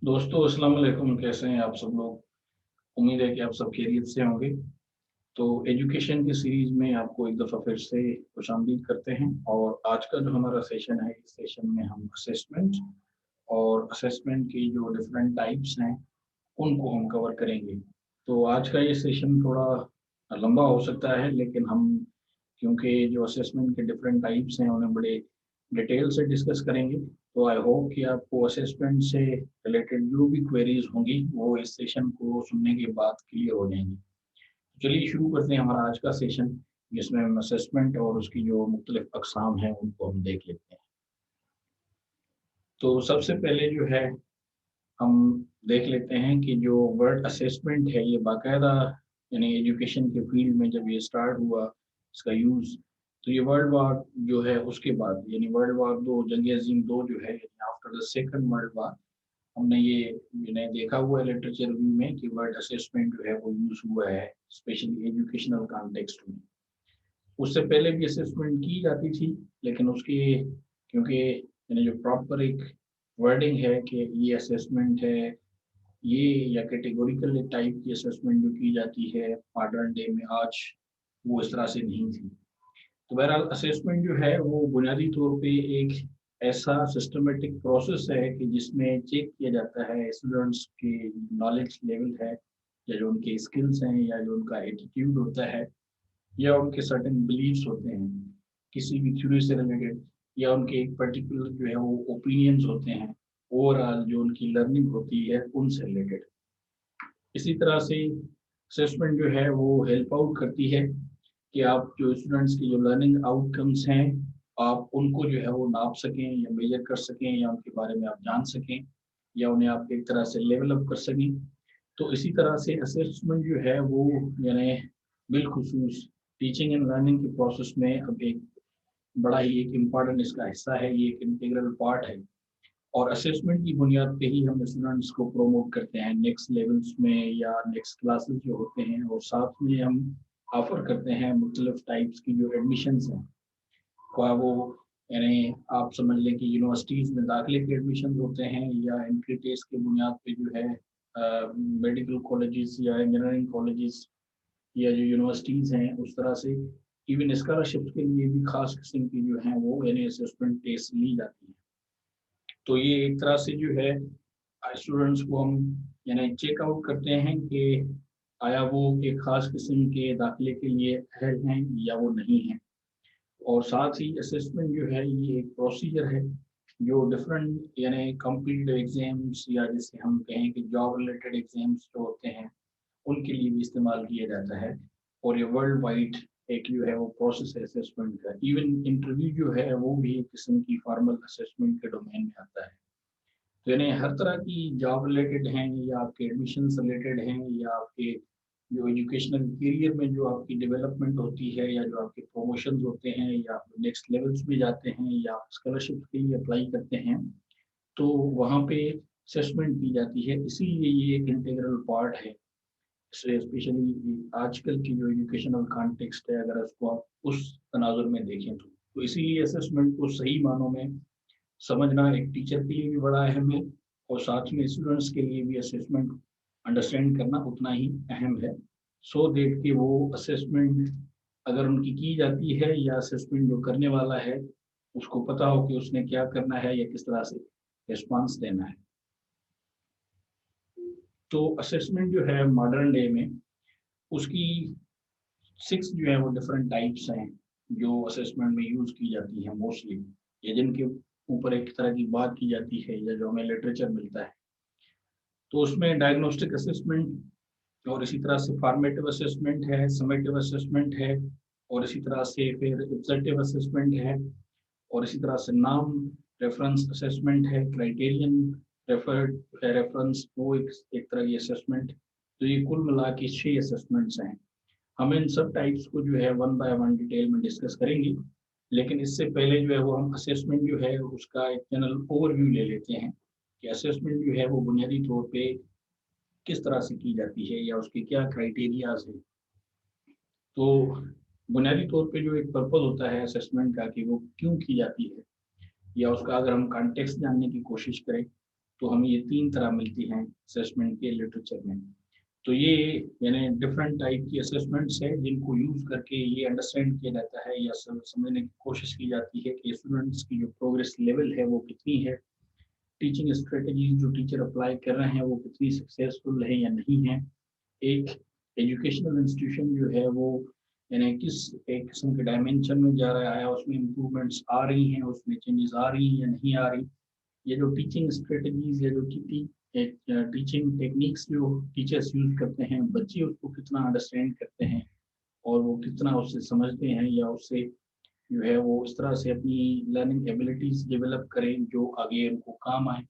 दोस्तों अस्सलाम वालेकुम। कैसे हैं आप सब लोग? उम्मीद है कि आप सब खैरियत से होंगे। तो एजुकेशन की सीरीज में आपको एक दफ़ा फिर से खुशामदीद करते हैं। और आज का जो हमारा सेशन है, इस सेशन में हम असेसमेंट और असेसमेंट की जो डिफरेंट टाइप्स हैं उनको हम कवर करेंगे। तो आज का ये सेशन थोड़ा लंबा हो सकता है, लेकिन हम क्योंकि जो असेसमेंट के डिफरेंट टाइप्स हैं उन्हें बड़े डिटेल से डिस्कस करेंगे, तो आई होप कि आपको असेसमेंट से रिलेटेड जो भी क्वेरीज होंगी वो इस सेशन को सुनने के बाद क्लियर हो जाएंगी। चलिए शुरू करते हैं हमारा आज का सेशन, जिसमें हम असेसमेंट और उसकी जो मुख्तलिफ अकसाम हैं उनको हम देख लेते हैं। तो सबसे पहले जो है हम देख लेते हैं कि जो वर्ड असेसमेंट है ये बाकायदा यानी एजुकेशन के फील्ड में जब ये स्टार्ट हुआ इसका यूज़, तो ये वर्ल्ड वार जो है उसके बाद यानी वर्ल्ड वार दो, जंग अजीम दो जो है, after the second world war हमने ये मैंने देखा हुआ है लिटरेचर रिव्यू में कि वर्ड असेसमेंट जो है वो यूज़ हुआ है स्पेशली एजुकेशनल कॉन्टेक्स्ट में। उससे पहले भी असेसमेंट की जाती थी, लेकिन उसकी क्योंकि यानी जो प्रॉपर एक वर्डिंग है कि ये असेसमेंट है, ये या कैटेगोरिकल टाइप की असेसमेंट जो की जाती है मॉडर्न डे में आज, वो इस तरह से नहीं थी। तो बहरहाल असेसमेंट जो है वो बुनियादी तौर पे एक ऐसा सिस्टमेटिक प्रोसेस है कि जिसमें चेक किया जाता है स्टूडेंट्स के नॉलेज लेवल है, या जो उनके स्किल्स हैं, या जो उनका एटीट्यूड होता है, या उनके सर्टेन बिलीव्स होते हैं किसी भी थ्योरी से रिलेटेड, या उनके एक पर्टिकुलर जो है वो ओपिनियंस होते हैं ओवरऑल जो उनकी लर्निंग होती है उनसे रिलेटेड। इसी तरह से असेसमेंट जो है वो हेल्प आउट करती है कि आप जो स्टूडेंट्स की जो लर्निंग आउटकम्स हैं आप उनको जो है वो नाप सकें या मेजर कर सकें, या उनके बारे में आप जान सकें, या उन्हें आप एक तरह से लेवल अप कर सकें। तो इसी तरह से असेसमेंट जो है वो यानी बिलखुसूस टीचिंग एंड लर्निंग के प्रोसेस में अब एक बड़ा ही एक इम्पॉर्टेंट इसका हिस्सा है, ये एक इंटीग्रल पार्ट है। और असेसमेंट की बुनियाद पे ही हम स्टूडेंट्स को प्रमोट करते हैं नेक्स्ट लेवल्स में या नेक्स्ट क्लासेस जो होते हैं, और साथ में हम ऑफर करते हैं मुख्तलिफ टाइप्स की जो एडमिशन्स हैं। क्या वो यानी आप समझ लें कि यूनिवर्सिटीज़ में दाखिले के एडमिशन होते हैं, या एंट्री टेस्ट की बुनियाद पे जो है मेडिकल कॉलेजेस या इंजीनियरिंग कॉलेजेस या जो यूनिवर्सिटीज़ हैं उस तरह से इवन स्कॉलरशिप के लिए भी खास किस्म की जो है वो यानी असेसमेंट टेस्ट ली जाती है। तो ये एक तरह से जो है स्टूडेंट्स को हम यानी चेक आउट करते हैं कि आया वो एक खास किस्म के दाखिले के लिए अहल हैं या वो नहीं हैं। और साथ ही असेसमेंट जो है ये एक प्रोसीजर है जो डिफरेंट यानी कॉम्पिटिटिव एग्जाम्स या जिसे हम कहें कि जॉब रिलेटेड एग्जाम्स जो होते हैं उनके लिए भी इस्तेमाल किया जाता है। और ये वर्ल्ड वाइड एक जो है वो प्रोसेस है असेसमेंट का। इवन इंटरव्यू जो है वो भी एक किस्म की फॉर्मल असेसमेंट के डोमेन में आता है। तो यानी हर तरह की जॉब रिलेटेड हैं, या आपके एडमिशन रिलेटेड हैं, या आपके जो एजुकेशनल करियर में जो आपकी डेवलपमेंट होती है, या जो आपके प्रमोशंस होते हैं, या आप नेक्स्ट लेवल्स में जाते हैं, या आप स्कॉलरशिप के लिए अप्लाई करते हैं, तो वहाँ पे असेसमेंट की जाती है। इसीलिए ये एक इंटीग्रल पार्ट है। स्पेशली आजकल की जो एजुकेशनल कॉन्टेक्स्ट है, अगर उसको आप उस तनाजुर में देखें तो इसीलिए असेसमेंट को सही मानों में समझना एक टीचर के लिए भी बड़ा अहम है, और साथ में स्टूडेंट्स के लिए भी असेसमेंट अंडरस्टैंड करना उतना ही अहम है। सो देट कि वो असेसमेंट अगर उनकी की जाती है, या असेसमेंट जो करने वाला है उसको पता हो कि उसने क्या करना है या किस तरह से रिस्पॉन्स देना है। तो असेसमेंट जो है मॉडर्न डे में उसकी 6 जो है वो डिफरेंट टाइप्स हैं जो असेसमेंट में यूज़ की जाती हैं मोस्टली, या जिनके ऊपर एक तरह की बात की जाती है या जो हमें लिटरेचर मिलता है। तो उसमें डायग्नोस्टिक असेसमेंट, और इसी तरह से फॉर्मेटिव असेसमेंट है, समेटिव असेसमेंट है, और इसी तरह से फिर ऑब्जेक्टिव असेसमेंट है, और इसी तरह से नाम रेफरेंस असेसमेंट है, क्राइटेरियन रेफर्ड रेफरेंस वो एक तरह की असेसमेंट। तो ये कुल मिला के 6 असेसमेंट्स हैं। हम इन सब टाइप्स को जो है वन बाय वन डिटेल में डिस्कस करेंगे, लेकिन इससे पहले जो है वो हम असेसमेंट जो है उसका एक जनरल ओवरव्यू ले लेते हैं कि असेसमेंट जो है वो बुनियादी तौर पे किस तरह से की जाती है, या उसके क्या क्राइटेरियाज हैं। तो बुनियादी तौर पे जो एक पर्पज होता है असेसमेंट का कि वो क्यों की जाती है, या उसका अगर हम कॉन्टेक्स्ट जानने की कोशिश करें, तो हमें ये 3 तरह मिलती हैं असेसमेंट के लिटरेचर में। तो ये यानी डिफरेंट टाइप की असेसमेंट्स है जिनको यूज़ करके ये अंडरस्टैंड किया जाता है या समझने की कोशिश की जाती है कि स्टूडेंट्स की जो प्रोग्रेस लेवल है वो कितनी है, टीचिंग स्ट्रेटजीज जो टीचर अप्लाई कर रहे हैं वो कितनी सक्सेसफुल है या नहीं है, एक एजुकेशनल इंस्टीट्यूशन जो है वो यानी किस एक किस्म के डायमेंशन में जा रहा है, उसमें इम्प्रूवमेंट्स आ रही हैं, उसमें चेंजेस आ रही हैं या नहीं आ रही। ये जो टीचिंग स्ट्रेटजीज या जो टीचिंग टेक्निक्स जो टीचर्स यूज करते हैं, बच्चे उसको कितना अंडरस्टैंड करते हैं और वो कितना उससे समझते हैं या उससे जो है वो इस तरह से अपनी लर्निंग एबिलिटीज डेवलप करें जो आगे उनको काम आए।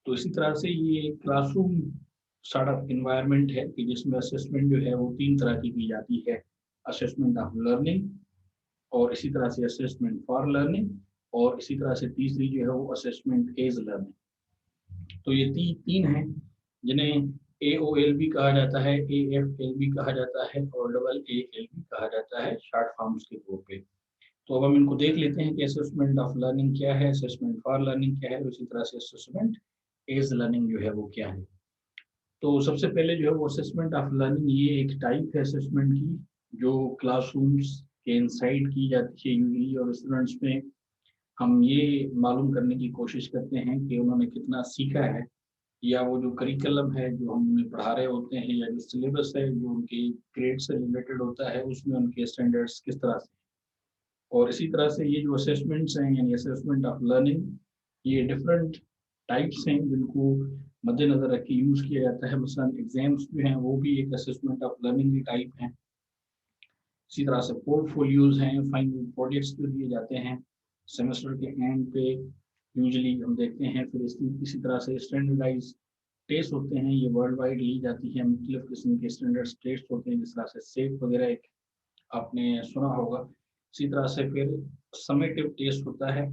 तो इसी तरह से ये क्लासरूम स्टार्टअप इन्वायरमेंट है कि जिसमें असेसमेंट जो है वो 3 तरह की जाती है, असेसमेंट ऑफ लर्निंग और इसी तरह से असेसमेंट फॉर लर्निंग और इसी तरह से तीसरी जो है वो असेसमेंट एज लर्निंग। तो ये तीन हैं जिन्हें AOL भी कहा जाता है, AFL भी कहा जाता है और AAL भी कहा जाता है शॉर्ट फॉर्म्स के तौर पे। तो अब हम इनको देख लेते हैं कि असेसमेंट ऑफ लर्निंग क्या है, असेसमेंट फॉर लर्निंग क्या है, उसी तरह से असेसमेंट एज लर्निंग जो है वो क्या है। तो सबसे पहले जो है वो असेसमेंट ऑफ लर्निंग, ये एक टाइप है असेसमेंट की जो क्लासरूम्स के इनसाइड की जाती है यूजली, और स्टूडेंट्स में हम ये मालूम करने की कोशिश करते हैं कि उन्होंने कितना सीखा है या वो जो करिकुलम है जो हम उन्हें पढ़ा रहे होते हैं या जो सिलेबस है जो उनके ग्रेड से रिलेटेड होता है उसमें उनके स्टैंडर्ड्स किस तरह से। और इसी तरह से ये जो असेसमेंट्स हैं यानी असेसमेंट ऑफ लर्निंग, ये डिफरेंट टाइप्स हैं जिनको मद्देनजर रख के यूज़ किया जाता है। मसलन एग्जाम्स जो हैं वो भी एक असेसमेंट ऑफ लर्निंग की टाइप हैं। इसी तरह से पोर्टफोलियोज हैं, फाइनल प्रोजेक्ट्स जो दिए जाते हैं सेमेस्टर के एंड पे यूजुअली हम देखते हैं। फिर इसी तरह से स्टैंडर्डाइज टेस्ट होते हैं, ये वर्ल्ड वाइड ली जाती है, मुख्तलिफ किस्म के स्टैंडर्ड्स टेस्ट होते हैं जिस तरह से सेफ वगैरह एक आपने सुना होगा। इसी तरह से फिर समेटिव टेस्ट होता है,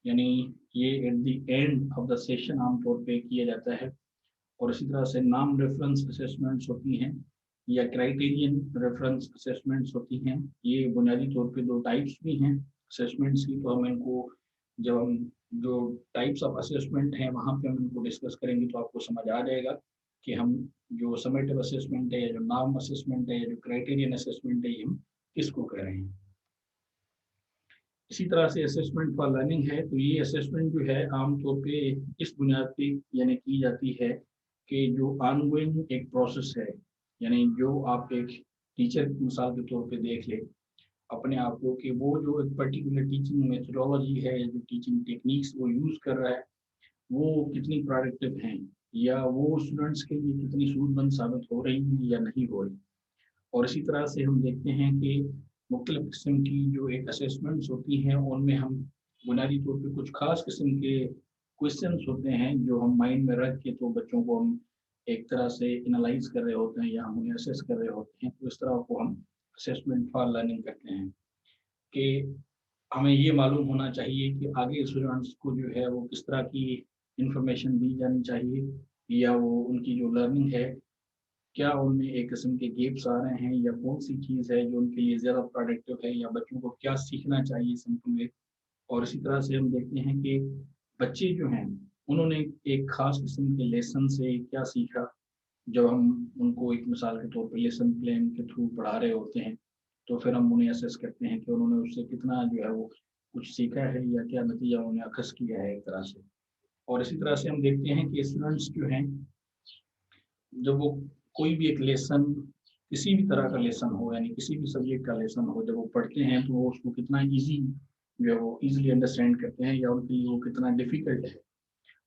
यानी ये eight the end of the session आमतौर पे किया जाता है। और इसी तरह से नॉन रेफरेंस असेसमेंट्स होती हैं या क्राइटेरियन रेफरेंस असेसमेंट्स होती हैं। ये बुनियादी तौर पे 2 टाइप्स भी हैं असेसमेंट्स की। तो हम इनको जब हम जो टाइप्स ऑफ असेसमेंट हैं वहाँ पे हम इनको डिस्कस करेंगे तो आपको समझ आ जाएगा कि हम जो समेटिव असेसमेंट है या जो नॉर्म असेसमेंट है या जो क्राइटेरियन असेसमेंट है ये हम किसको कह रहे हैं। इसी तरह से असेसमेंट फॉर लर्निंग है, तो ये असेसमेंट जो है आमतौर पे इस बुनियाद पे यानी की जाती है कि जो ऑनगोइंग एक प्रोसेस है, यानी जो आप एक टीचर मिसाल के तौर पे देख ले अपने आप को कि वो जो एक पर्टिकुलर टीचिंग मेथोडोलॉजी है या जो टीचिंग टेक्निक्स वो यूज़ कर रहा है वो कितनी प्रोडक्टिव हैं या वो स्टूडेंट्स के लिए कितनी सूदमंद साबित हो रही है या नहीं हो रही। और इसी तरह से हम देखते हैं कि मुख्तलिफ किस्म की जो एक असेसमेंट्स होती हैं उनमें हम बुनियादी तौर पे कुछ खास किस्म के क्वेश्चंस होते हैं जो हम माइंड में रख के तो बच्चों को हम एक तरह से एनालाइज कर रहे होते हैं या हम उन्हें असेस कर रहे होते हैं। तो इस तरह को हम असेसमेंट फॉर लर्निंग करते हैं कि हमें ये मालूम होना चाहिए कि आगे स्टूडेंट्स को जो है वो किस तरह की इंफॉर्मेशन दी जानी चाहिए या वो उनकी जो लर्निंग है क्या उनमें एक किस्म के गेप्स आ रहे हैं या कौन सी चीज़ है जो उनके लिए ज़्यादा प्रोडक्टिव है या बच्चों को क्या सीखना चाहिए सिंपल में। और इसी तरह से हम देखते हैं कि बच्चे जो हैं उन्होंने एक खास किस्म के लेसन से क्या सीखा। जब हम उनको एक मिसाल के तौर पर लेसन प्लान के थ्रू पढ़ा रहे होते हैं तो फिर हम उन्हें असेस करते हैं कि उन्होंने उससे कितना जो है वो कुछ सीखा है या क्या नतीजा उन्हें अखज़ किया है एक तरह से। और इसी तरह से हम देखते हैं कि स्टूडेंट्स जो हैं जब वो कोई भी एक लेसन किसी भी तरह का लेसन हो यानी किसी भी सब्जेक्ट का लेसन हो जब वो पढ़ते हैं तो वो उसको कितना इजी जो है वो इजीली अंडरस्टैंड करते हैं या उनके लिए वो कितना डिफिकल्ट है।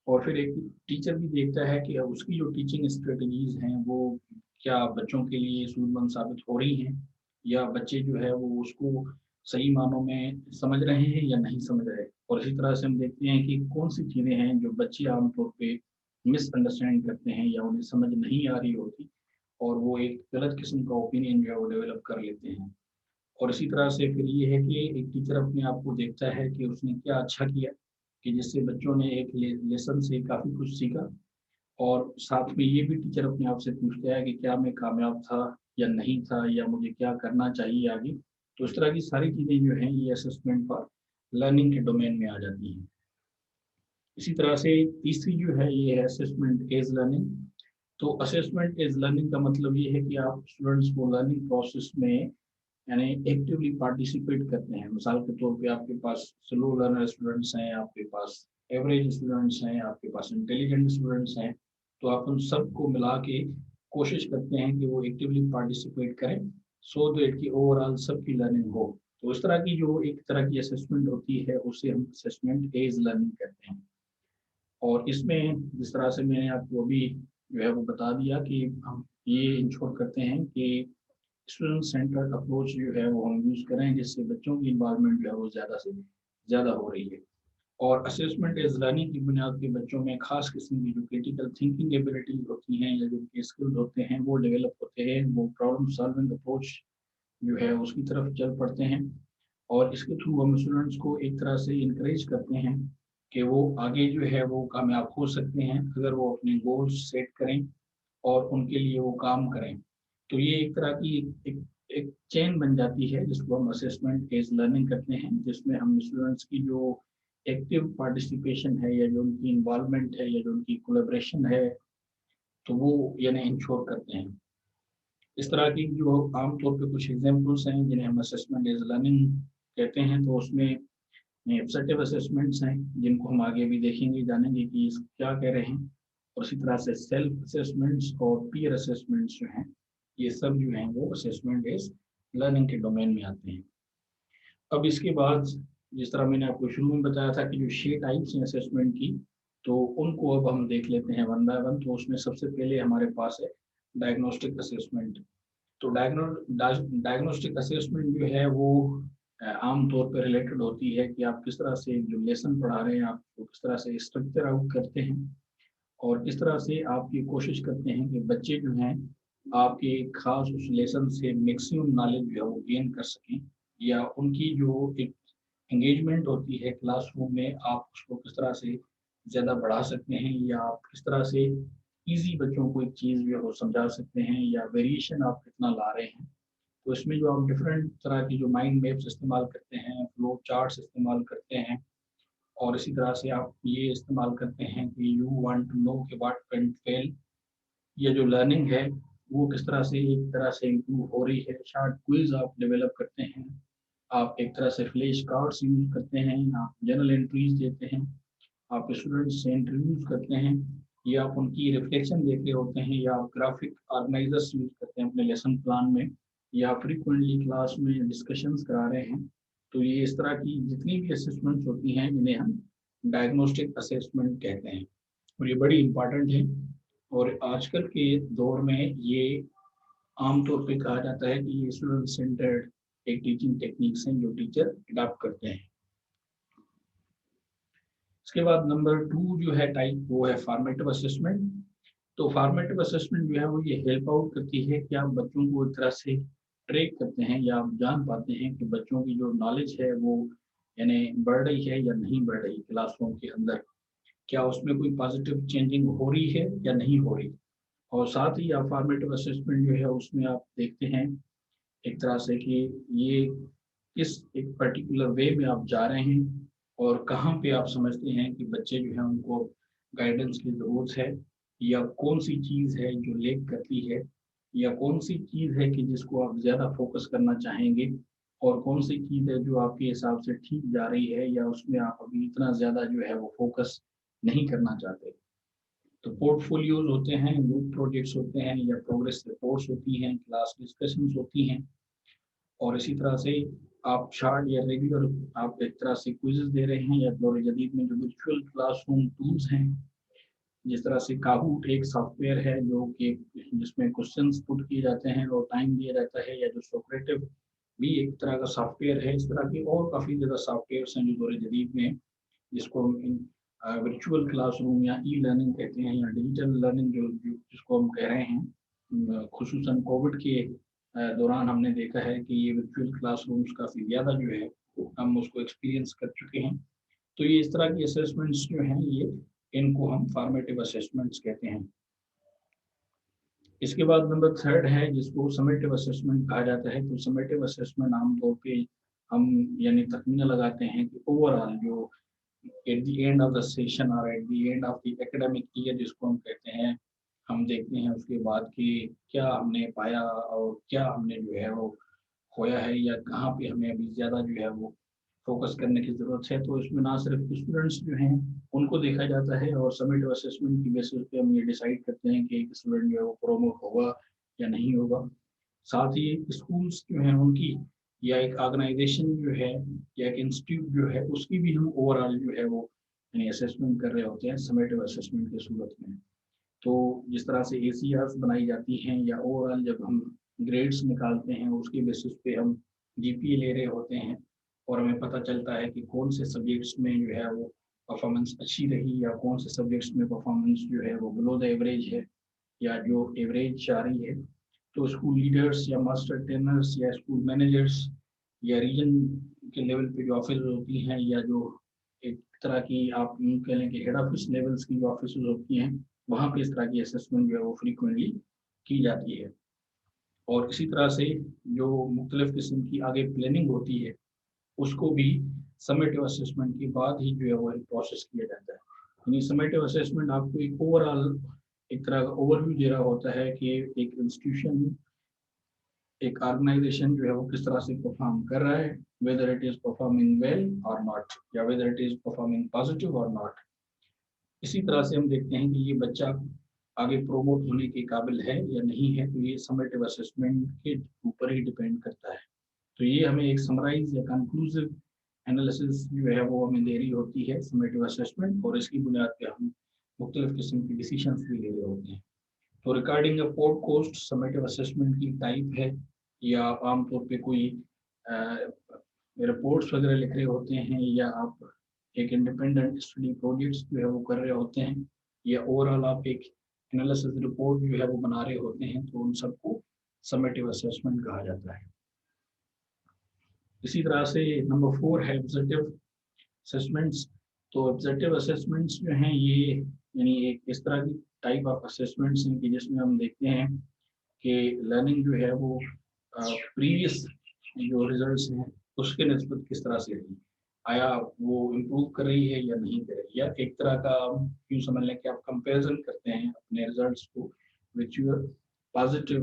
और फिर एक टीचर भी देखता है कि उसकी जो टीचिंग स्ट्रेटजीज हैं वो क्या बच्चों के लिए सूदमंद साबित हो रही हैं या बच्चे जो है वो उसको सही मानों में समझ रहे हैं या नहीं समझ रहे। और इसी तरह से हम देखते हैं कि कौन सी चीज़ें हैं जो बच्चे आमतौर पे मिसअंडरस्टैंड करते हैं या उन्हें समझ नहीं आ रही होती और वो एक गलत किस्म का ओपिनियन जो है वो डेवलप कर लेते हैं। और इसी तरह से फिर ये है कि एक टीचर अपने आप को देखता है कि उसने क्या अच्छा किया कि जिससे बच्चों ने एक लेसन से काफ़ी कुछ सीखा। और साथ में ये भी टीचर अपने आप से पूछता है कि क्या मैं कामयाब था या नहीं था या मुझे क्या करना चाहिए आगे। तो इस तरह की सारी चीज़ें जो हैं ये असेसमेंट फॉर लर्निंग के डोमेन में आ जाती हैं। इसी तरह से तीसरी जो है ये है असेसमेंट एज लर्निंग। तो असेसमेंट एज लर्निंग का मतलब ये है कि आप स्टूडेंट्स को लर्निंग प्रोसेस में यानी एक्टिवली पार्टिसिपेट करते हैं। मिसाल के तौर पे आपके पास स्लो लर्नर स्टूडेंट्स हैं, आपके पास एवरेज स्टूडेंट्स हैं, आपके पास इंटेलिजेंट स्टूडेंट्स हैं, तो आप उन सबको मिला के कोशिश करते हैं कि वो एक्टिवली पार्टिसिपेट करें, सो दैट कि ओवरऑल सबकी लर्निंग हो। तो इस तरह की जो एक तरह की असेसमेंट होती है उसे हम असेसमेंट एज लर्निंग कहते हैं। और इसमें जिस तरह से मैंने आपको अभी जो है वो बता दिया कि हम ये इंश्योर करते हैं कि स्टूडेंट सेंटर्ड अप्रोच जो है वो हम यूज़ करें, जिससे बच्चों की इन्वॉल्वमेंट जो है वो ज़्यादा से ज़्यादा हो रही है। और असेसमेंट एज लर्निंग की बुनियाद पे बच्चों में खास किस्म की जो क्रिटिकल थिंकिंग एबिलिटीज होती हैं या जो उनके स्किल्स होते हैं वो डेवलप होते हैं, वो प्रॉब्लम सॉल्विंग अप्रोच जो है उसकी तरफ चल पड़ते हैं। और इसके थ्रू हम स्टूडेंट्स को एक तरह से इंकरेज करते हैं कि वो आगे जो है वो कामयाब हो सकते हैं अगर वो अपने गोल्स सेट करें और उनके लिए वो काम करें। तो ये एक तरह की एक चेन बन जाती है जिसको हम असेसमेंट एज लर्निंग करते हैं, जिसमें हम स्टूडेंट्स की जो एक्टिव पार्टिसिपेशन है या जो उनकी इन्वॉल्वमेंट है या जो उनकी कोलेब्रेशन है तो वो यानी इंश्योर करते हैं। इस तरह की जो आमतौर पे कुछ एग्जांपल्स हैं जिन्हें हम असेसमेंट एज लर्निंग कहते हैं, तो उसमें एब्जेक्टिव असेसमेंट्स हैं जिनको हम आगे भी देखेंगे, जानेंगे कि क्या कह रहे हैं। और इसी तरह से सेल्फ असेसमेंट्स और पीयर असेसमेंट्स जो हैं ये सब जो हैं वो असेसमेंट एज लर्निंग के डोमेन में आते हैं। अब इसके बाद जिस तरह मैंने आपको शुरू में बताया था कि जो 6 टाइप्स हैं असेसमेंट की, तो उनको अब हम देख लेते हैं वन बाय वन। तो उसमें सबसे पहले हमारे पास है डायग्नोस्टिक असेसमेंट। तो डायग्नोस्टिक असेसमेंट जो है वो आम तौर पर रिलेटेड होती है कि आप किस तरह से जो लेसन पढ़ा रहे हैं आप वो किस तरह से स्ट्रक्चर आउट करते हैं और किस तरह से आप ये कोशिश करते हैं कि बच्चे जो हैं आपके खास उस लेसन से मैक्सिमम नॉलेज जो है वो गेन कर सकें, या उनकी जो एक एंगेजमेंट होती है क्लासरूम में आप उसको किस तरह से ज़्यादा बढ़ा सकते हैं, या आप किस तरह से इजी बच्चों को एक चीज़ जो है वो समझा सकते हैं, या वेरिएशन आप कितना ला रहे हैं। तो इसमें जो आप डिफरेंट तरह की जो माइंड मैप्स इस्तेमाल करते हैं, फ्लो चार्ट्स इस्तेमाल करते हैं, और इसी तरह से आप ये इस्तेमाल करते हैं कि यू वांट टू नो कि व्हाट वेंट फेल। ये जो लर्निंग है वो किस तरह से एक तरह से इम्प्रूव हो रही है। शार्ट क्विज आप डेवलप करते हैं, आप एक तरह से फ्लैश कार्ड्स यूज करते हैं, आप जर्नल एंट्रीज देते हैं, आप स्टूडेंट्स से इंटरव्यूज करते हैं, या आप उनकी रिफ्लेक्शन देख रहे होते हैं, या आप ग्राफिक ऑर्गेनाइजर्स यूज करते हैं अपने लेसन प्लान में, या फ्रीक्वेंटली क्लास में डिस्कशंस करा रहे हैं। तो ये इस तरह की जितनी भी असेसमेंट्स होती हैं इन्हें हम डायग्नोस्टिक असेसमेंट कहते हैं, और ये बड़ी इंपॉर्टेंट है। और आजकल के दौर में ये आमतौर पे कहा जाता है कि ये स्टूडेंट सेंटर्ड एक टीचिंग टेक्निक्स हैं जो टीचर अडॉप्ट करते हैं। इसके बाद नंबर 2 जो है टाइप वो है फॉर्मेटिव असेसमेंट। तो फॉर्मेटिव असेसमेंट जो है वो ये हेल्प आउट करती है कि आप बच्चों को एक तरह से ट्रैक करते हैं या आप जान पाते हैं कि बच्चों की जो नॉलेज है वो यानी बढ़ रही है या नहीं बढ़ रही क्लासरूम के अंदर, क्या उसमें कोई पॉजिटिव चेंजिंग हो रही है या नहीं हो रही। और साथ ही आप फॉर्मेटिव असेसमेंट जो है उसमें आप देखते हैं एक तरह से कि ये किस एक पर्टिकुलर वे में आप जा रहे हैं और कहाँ पे आप समझते हैं कि बच्चे जो हैं उनको गाइडेंस की ज़रूरत है, या कौन सी चीज़ है जो लेक करती है, या कौन सी चीज़ है कि जिसको आप ज़्यादा फोकस करना चाहेंगे, और कौन सी चीज़ है जो आपके हिसाब से ठीक जा रही है या उसमें आप अभी इतना ज़्यादा जो है वो फोकस नहीं करना चाहते। तो पोर्टफोलियोज होते हैं, ग्रुप प्रोजेक्ट्स होते हैं, या प्रोग्रेस रिपोर्ट्स होती हैं, क्लास डिस्कशंस होती हैं, और इसी तरह से आप शार्ट या रेगुलर आप एक तरह से क्विज़ेस दे रहे हैं, या दौर जदीद में जो वर्चुअल क्लासरूम टूल्स हैं, जिस तरह से काहूट एक सॉफ्टवेयर है जो कि जिसमें क्वेश्चंस पुट किए जाते हैं और टाइम दिया जाता है, या जो सोक्रेटिव भी एक तरह का सॉफ्टवेयर है। इस तरह के और काफ़ी ज़्यादा सॉफ्टवेयर्स हैं जो दौर जदीद में जिसको हम वर्चुअल क्लासरूम या ई लर्निंग कहते हैं, या डिजिटल लर्निंग जिसको हम कह रहे हैं। खुसूसन कोविड के दौरान हमने देखा है कि ये वर्चुअल क्लासरूम्स काफ़ी ज़्यादा जो है हम उसको एक्सपीरियंस कर चुके हैं। तो ये इस तरह की असेसमेंट्स जो हैं ये इनको हम फॉर्मेटिव असेसमेंट्स कहते हैं। इसके बाद नंबर 3 है जिसको समेटिव असेसमेंट कहा जाता है। तो समेटिव असेसमेंट आमतौर पे हम यानी तखमीना लगाते हैं कि ओवरऑल जो at the end of the session और at the end of the academic year जिसको हम कहते हैं, हम देखते हैं उसके बाद कि क्या हमने पाया और क्या हमने जो है वो खोया है, या कहाँ पे हमें अभी ज़्यादा जो है वो फोकस करने की ज़रूरत है। तो इसमें ना सिर्फ स्टूडेंट्स जो हैं उनको देखा जाता है, और समेटिव असेसमेंट की बेसिस पे हम ये डिसाइड करते हैं कि एक स्टूडेंट जो है वो प्रोमोट होगा या नहीं होगा। साथ ही स्कूल्स जो हैं उनकी, या एक ऑर्गेनाइजेशन जो है, या एक इंस्टीट्यूट जो है, उसकी भी हम ओवरऑल जो है वो यानी असेसमेंट कर रहे होते हैं समेटिव असेसमेंट की सूरत में। तो जिस तरह से ACRs बनाई जाती हैं, या ओवरऑल जब हम ग्रेड्स निकालते हैं उसके बेसिस पे हम GPA ले रहे होते हैं, और हमें पता चलता है कि कौन से सब्जेक्ट्स में जो है वो परफॉर्मेंस अच्छी रही, या कौन से सब्जेक्ट्स में परफॉर्मेंस जो है वो बिलो द एवरेज है, या जो एवरेज आ रही है। तो स्कूल लीडर्स या मास्टर ट्रेनर्स या स्कूल मैनेजर्स या रीजन के लेवल पे जो ऑफिस होती हैं, या जो एक तरह की आप यूँ कह लें कि हेड ऑफिस लेवल्स की जो ऑफिस होती हैं, वहाँ पे इस तरह की असेसमेंट जो है वो फ्रीक्वेंटली की जाती है। और इसी तरह से जो मुख्तलिफ किस्म की आगे प्लानिंग होती है, उसको भी समेटिव असेसमेंट के बाद ही जो है वो प्रोसेस किया जाता है। यानी समेटिव असेसमेंट आपको एक ओवरऑल एक तरह का ओवरव्यू दे रहा होता है कि एक इंस्टीट्यूशन, एक ऑर्गेनाइजेशन जो है वो किस तरह से परफॉर्म कर रहा है, whether it is performing well और नॉट, या whether it is performing positive और नॉट। इसी तरह से हम देखते हैं कि ये बच्चा आगे प्रोमोट होने के काबिल है या नहीं है, तो ये समेटिव असेसमेंट के ऊपर ही डिपेंड करता है। तो ये हमें एक समराइज या कंक्लूसिव एनालिसिस जो है वो हमें दे रही होती है समेटिव असेसमेंट, और इसकी बुनियाद पे हम मुख्तलिफ किस्म की डिसीजन भी ले रहे होते हैं। तो रिगार्डिंग अ पोस्ट समेटिव असेसमेंट की टाइप है, या आप आमतौर पे कोई रिपोर्ट्स वगैरह लिख रहे होते हैं, या आप एक इंडिपेंडेंट स्टडी प्रोजेक्ट्स जो है वो कर रहे होते हैं, या ओवरऑल आप एक एनालिसिस रिपोर्ट जो है वो बना रहे होते हैं, तो उन सबको समेटिव असेसमेंट कहा जाता है। इसी तरह से नंबर 4 है ऑब्जेक्टिव असेसमेंट्स। तो ऑब्जेक्टिव असेसमेंट्स जो हैं ये यानी एक इस तरह की टाइप ऑफ असेसमेंट्स हैं कि जिसमें हम देखते हैं कि लर्निंग जो है वो प्रीवियस जो रिजल्ट्स हैं उसके निस्बत किस तरह से रही, आया वो इम्प्रूव कर रही है या नहीं कर रही, या एक तरह का यूँ समझ लें कि आप कंपैरिजन करते हैं अपने रिजल्ट्स को विच यूर पॉजिटिव,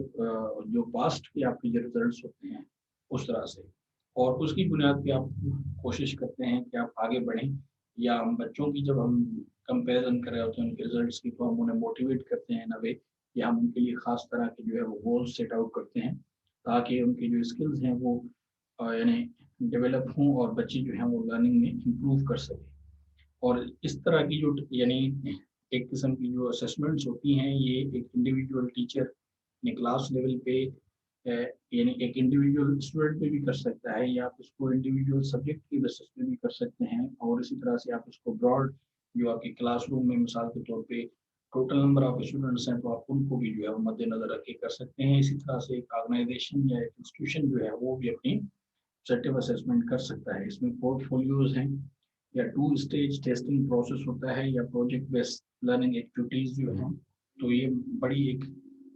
जो पास्ट के आपके जो रिजल्ट्स होते हैं उस तरह से, और उसकी बुनियाद पे आप कोशिश करते हैं कि आप आगे बढ़ें। या हम बच्चों की जब हम कंपैरिजन कर रहे होते हैं उनके रिजल्ट्स की, तो हम उन्हें मोटिवेट करते हैं वे, या हम उनके लिए खास तरह के जो है वो गोल्स सेट आउट करते हैं, ताकि उनकी जो स्किल्स हैं वो यानी डेवलप हों, और बच्चे जो हैं वो लर्निंग में इम्प्रूव कर सकें। और इस तरह की जो यानी एक किस्म की जो असेसमेंट्स होती हैं, ये एक इंडिविजुअल टीचर ने क्लास लेवल पे यानी एक इंडिविजुअल स्टूडेंट पे भी कर सकता है, या आप इसको इंडिविजुअल सब्जेक्ट की बेसिस पे भी कर सकते हैं, और इसी तरह से आप इसको ब्रॉड जो आपके क्लासरूम में मिसाल के तौर पे टोटल नंबर ऑफ स्टूडेंट्स हैं, तो आप उनको भी जो है वो मद्देनजर रख के कर सकते हैं। इसी तरह से एक ऑर्गेनाइजेशन या एक इंस्टीट्यूशन जो है वो भी अपनी ऑब्जेक्टिव असेसमेंट कर सकता है। इसमें पोर्टफोलियोज हैं, या 2 स्टेज टेस्टिंग प्रोसेस होता है, या प्रोजेक्ट बेस्ड लर्निंग एक्टिविटीज जो हैं। तो ये बड़ी एक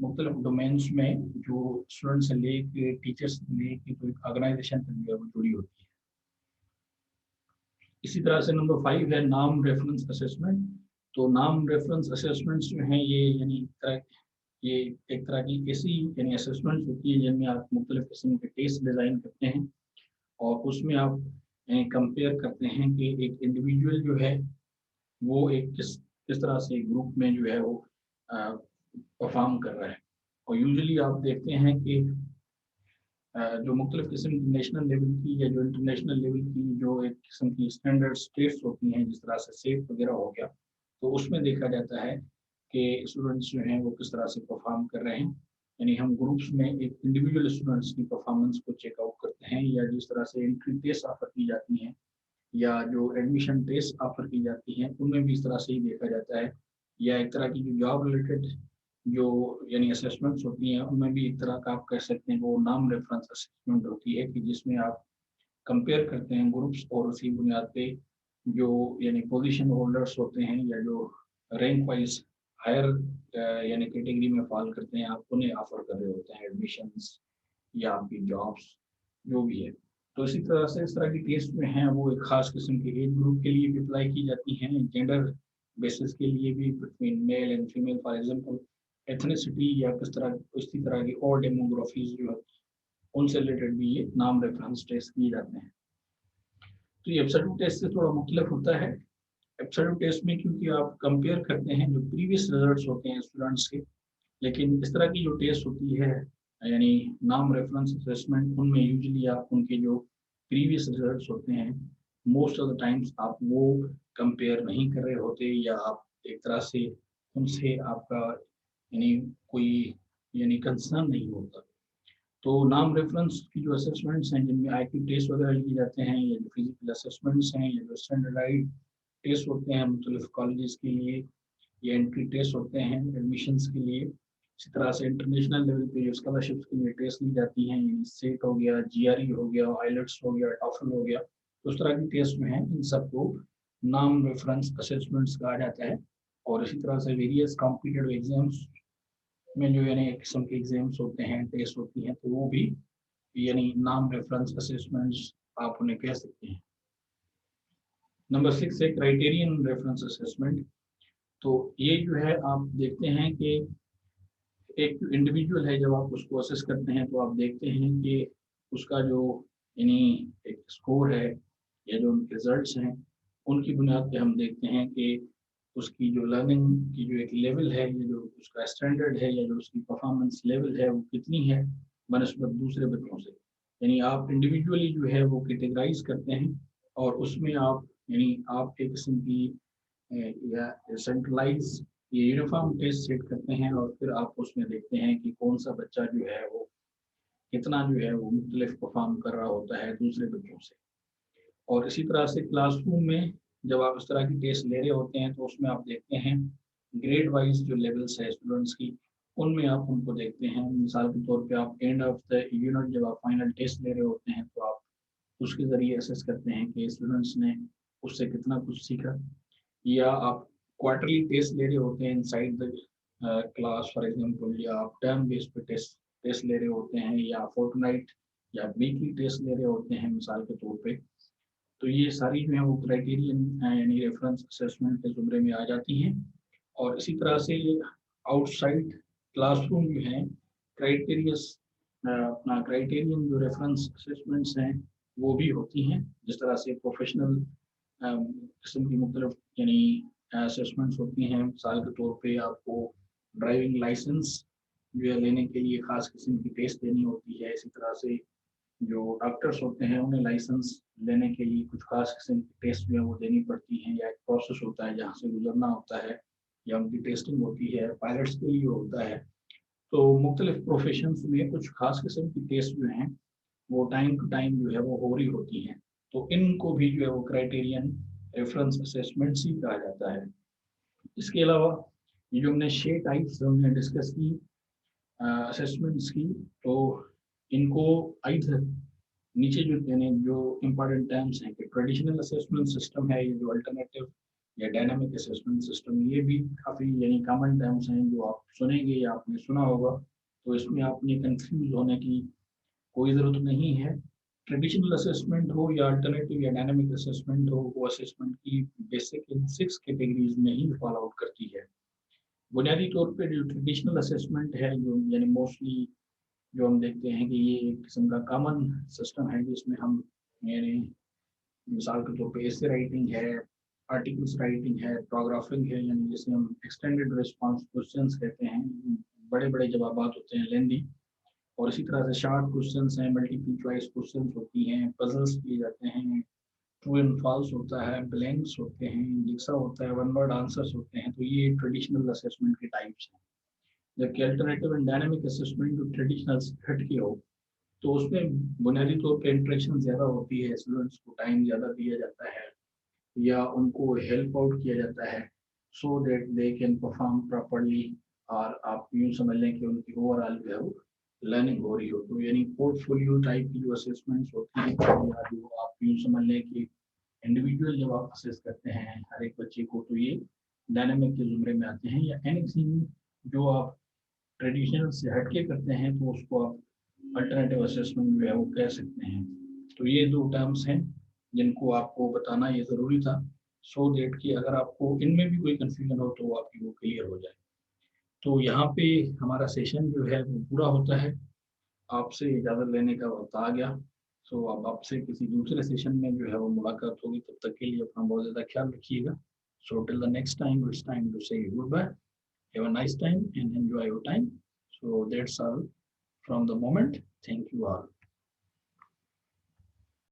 मुख्तलिफ डोमेन्स में जो स्टूडेंट से लेके टीचर्स से लेके तो एक ऑर्गेनाइजेशन तक जो है वो जुड़ी होती है। इसी तरह से नंबर 5 है नाम रेफरेंस असेसमेंट। तो नाम रेफरेंस असेसमेंट्स जो हैं ये एक तरह की ऐसी यानी असेसमेंट होती है जिनमें आप मुख्तलिफ किस्म के टेस्ट डिज़ाइन करते हैं, और उसमें आप कंपेयर करते हैं कि एक इंडिविजुअल जो है वो एक किस तरह से ग्रुप में जो है वो परफॉर्म कर रहा है। और यूजुअली आप देखते हैं कि जो मुख्तलिफ किस्म की नेशनल लेवल की या जो इंटरनेशनल लेवल की जो एक किस्म की स्टैंडर्ड टेस्ट होती हैं, जिस तरह से सेफ वगैरह हो गया, तो उसमें देखा जाता है कि स्टूडेंट्स जो हैं वो किस तरह से परफॉर्म कर रहे हैं। यानी हम ग्रुप्स में एक इंडिविजुअल स्टूडेंट्स की परफॉर्मेंस को चेकआउट करते हैं, या जिस तरह से एंट्री टेस्ट ऑफर की जाती हैं, या जो एडमिशन टेस्ट ऑफर की जाती हैं, उनमें भी इस तरह से ही देखा जाता है। या एक तरह की जो जॉब रिलेटेड जो यानी असेसमेंट्स होती हैं, उनमें भी एक तरह का आप कह सकते हैं वो नाम रेफरेंस असेसमेंट होती है, कि जिसमें आप कंपेयर करते हैं ग्रुप्स, और उसी बुनियाद पे जो यानी पोजीशन होल्डर्स होते हैं, या जो रैंक वाइज हायर यानी कैटेगरी में फॉल करते हैं, आप उन्हें ऑफर कर रहे होते हैं एडमिशंस या आपकी जॉब्स जो भी है। तो इसी तरह से इस तरह की टेस्ट में हैं वो एक खास किस्म के एज ग्रुप के लिए भी अप्लाई की जाती हैं, जेंडर बेसिस के लिए भी, between male and female for example, ethnicity या किस तरह इसी तरह की और डेमोग्राफीज जो है उनसे रिलेटेड भी ये नाम रेफरेंस टेस्ट किए जाते हैं। तो ये एब्सोल्यूट टेस्ट से थोड़ा मुख्तलिफ होता है। एब्सोल्यूट टेस्ट में क्योंकि आप कंपेयर करते हैं जो प्रीवियस रिजल्ट्स होते हैं स्टूडेंट्स के, लेकिन इस तरह की जो टेस्ट होती है यानी नाम रेफरेंस असेसमेंट, उनमें यूजुअली आप उनके जो प्रीवियस रिजल्ट्स होते हैं मोस्ट ऑफ द टाइम्स आप वो कंपेयर नहीं कर रहे होते, या आप एक तरह से उनसे आपका यानी कोई यानी कंसर्न नहीं होता। तो नाम रेफरेंस की जो असेसमेंट्स हैं जिनमें आईक्यू टेस्ट वगैरह लिए जाते हैं, या जो फिजिकल असेसमेंट्स हैं, या जो स्टैंडर्डाइज टेस्ट होते हैं मुख्तलिफ कॉलेजेस के लिए, या एंट्री टेस्ट होते हैं एडमिशन्स के लिए, इसी तरह से इंटरनेशनल लेवल पे जो स्कॉलरशिप्स के लिए टेस्ट ली जाती हैं, सेट हो गया, जीआरई हो गया, आइलेट्स हो गया, टॉफल हो गया, तो उस तरह की टेस्ट में है इन सबको नाम रेफरेंस असेसमेंट्स कहा जाता है। और इसी तरह से वेरियस कॉम्पिटेटिव एग्जाम्स में जो यानी एक किस्म के एग्जाम्स होते हैं, टेस्ट होती हैं, तो वो भी यानी नाम रेफरेंस असेसमेंट्स आप उन्हें कह सकते हैं। नंबर 6 है क्राइटेरियन रेफरेंस असेसमेंट। तो ये जो है आप देखते हैं कि एक इंडिविजुअल है, जब आप उसको असेस करते हैं तो आप देखते हैं कि उसका जो यानी एक स्कोर है या जो उनके रिजल्ट्स हैं उनकी बुनियाद पे हम देखते हैं कि उसकी जो लर्निंग की जो एक लेवल है, या जो उसका स्टैंडर्ड है, या जो उसकी परफॉर्मेंस लेवल है वो कितनी है बनस्बत दूसरे बच्चों से। यानी आप इंडिविजुअली जो है वो कैटेगराइज करते हैं, और उसमें आप यानी आप एक किस्म की या सेंट्रलाइज ये यूनिफॉर्म टेस्ट सेट करते हैं, और फिर आप उसमें देखते हैं कि कौन सा बच्चा जो है वो कितना जो है वो मुख्तलिफ परफॉर्म कर रहा होता है दूसरे बच्चों से। और इसी तरह से क्लासरूम में जब आप इस तरह की टेस्ट ले रहे होते हैं तो उसमें आप देखते हैं ग्रेड वाइज जो लेवल्स है स्टूडेंट्स की, उनमें आप उनको देखते हैं। मिसाल के तौर पे आप एंड ऑफ द यूनिट जब आप फाइनल टेस्ट ले रहे होते हैं तो आप उसके ज़रिए असेस करते हैं कि स्टूडेंट्स ने उससे कितना कुछ सीखा। या आप क्वार्टरली टेस्ट ले रहे होते हैं inside the class for example, या आप टर्म बेस पे टेस्ट टेस्ट ले रहे होते हैं, या फोर्टनाइट या वीकली टेस्ट ले रहे होते हैं मिसाल के तौर पे, तो ये सारी जो है वो क्राइटेरियन यानी रेफरेंस असेसमेंट के जुमरे में आ जाती हैं। और इसी तरह से आउटसाइड क्लासरूम जो है क्राइटेरियस अपना क्राइटेरियन जो रेफरेंस असेसमेंट्स हैं वो भी होती हैं, जिस तरह से प्रोफेशनल किस्म की मुख्तलिफ यानी असेसमेंट्स होती हैं। मिसाल के तौर पे आपको ड्राइविंग लाइसेंस जो है लेने के लिए ख़ास किस्म की टेस्ट देनी होती है। इसी तरह से जो डॉक्टर्स होते हैं उन्हें लाइसेंस लेने के लिए कुछ खास किस्म की टेस्ट जो है वो देनी पड़ती हैं, या एक प्रोसेस होता है जहाँ से गुजरना होता है, या उनकी टेस्टिंग होती है, पायलट्स के लिए होता है। तो मुख्तलिफ प्रोफेशंस में कुछ खास किस्म की टेस्ट जो हैं वो टाइम टू टाइम जो है वो हो रही होती हैं। तो इनको भी जो है वो क्राइटेरियन रेफरेंस असेसमेंट ही कहा जाता है। इसके अलावा ये जो हमने 6 टाइप्स हमने डिस्कस की असेसमेंट्स की, तो इनको आइधर नीचे जो यानी जो इम्पोर्टेंट टर्म्स हैं कि ट्रेडिशनल असेसमेंट सिस्टम है, ये जो अल्टरनेटिव या डायनामिक असेसमेंट सिस्टम, ये भी काफ़ी यानी कॉमन टर्म्स हैं जो आप सुनेंगे या आपने सुना होगा, तो इसमें आपने कंफ्यूज होने की कोई ज़रूरत नहीं है। ट्रेडिशनल असेसमेंट हो या अल्टरनेटिव या डायनामिक असेसमेंट हो, वो असेसमेंट की बेसिक इन 6 कैटेगरीज में ही फॉलो आउट करती है। बुनियादी तौर पे जो ट्रेडिशनल असेसमेंट है जो यानी मोस्टली जो हम देखते हैं कि ये एक किस्म का कॉमन सिस्टम है जिसमें हम यानी मिसाल के तौर पे ऐसे राइटिंग है, आर्टिकल्स राइटिंग है, प्रोग्राफिंग है, यानी जिसे हम एक्सटेंडेड रिस्पांस क्वेश्चंस कहते हैं, बड़े बड़े जवाब होते हैं लेंदी। और इसी तरह से शार्ट क्वेश्चंस हैं, मल्टीपल चॉइस क्वेश्चंस होती हैं, पजल्स किए जाते हैं, ट्रू एंड फॉल्स होता है, ब्लैंक्स होते हैं, जिक्सा होता है, वन वर्ड आंसर्स होते हैं। तो ये ट्रेडिशनल असेसमेंट के टाइप्स हैं। जबकि अल्टरनेटिव एंड डायनामिक असेसमेंट जो ट्रेडिशनल से हट के हो, तो उसमें बुनियादी तौर पे इंटरेक्शन ज़्यादा होती है, स्टूडेंट्स को टाइम ज़्यादा दिया जाता है, या उनको हेल्प आउट किया जाता है so that they can perform properly. और आप यूँ समझ लें कि उनकी ओवरऑल जो है वो लर्निंग हो रही हो। तो यानी पोर्टफोलियो टाइप की जो असेसमेंट्स होती हैं, या जो आप यूँ समझ लें कि इंडिविजुअल जब आप असेस करते हैं हर एक बच्चे को, तो ये डायनामिक के जुमरे में आते हैं। या एनीथिंग जो आप ट्रेडिशनल से हटके करते हैं तो उसको आप अल्टरनेटिव असेसमेंट जो है वो कह सकते हैं। तो ये दो टर्म्स हैं जिनको आपको बताना ये ज़रूरी था, सो दैट कि अगर आपको इनमें भी कोई कन्फ्यूजन हो तो आपकी वो क्लियर हो जाए। तो यहाँ पे हमारा सेशन जो है वो पूरा होता है, आपसे इजाज़त लेने का वक्त आ गया। सो अब आपसे किसी दूसरे सेशन में जो है वो मुलाकात होगी, तब तक के लिए अपना बहुत ज़्यादा ख्याल रखिएगा। So till the next time, it's time to say goodbye, have a nice time and enjoy your time. So that's all from the moment, thank you all.